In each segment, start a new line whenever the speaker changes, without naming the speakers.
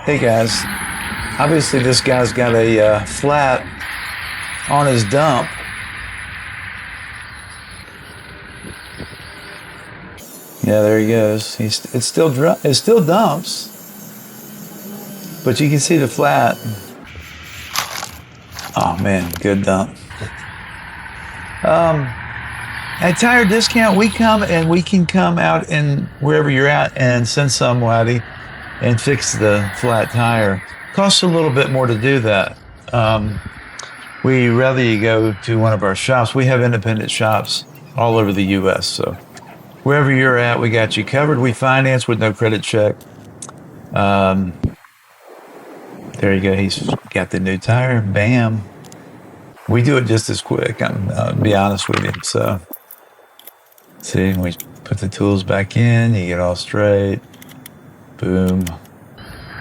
Hey guys, obviously this guy's got a flat on his dump. Yeah, there he goes. It still dumps, but you can see the flat. Oh man, good dump. At Tire Discount, we can come out and wherever you're at and send somebody and fix the flat tire. Costs a little bit more to do that. We rather you go to one of our shops. We have independent shops all over the U.S. So wherever you're at, we got you covered. We finance with no credit check. There you go. He's got the new tire. Bam. We do it just as quick. I'll be honest with you. So see, we put the tools back in. You get all straight. Boom.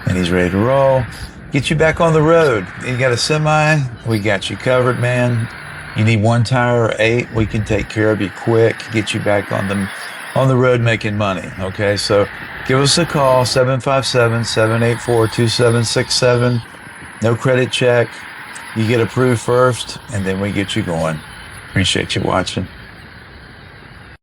And he's ready to roll. Get you back on the road. You got a semi, we got you covered, man. You need one tire or 8, we can take care of you quick, get you back on the road making money. Okay, so give us a call, 757-784-2767. No credit check. You get approved first, and then we get you going. Appreciate you watching.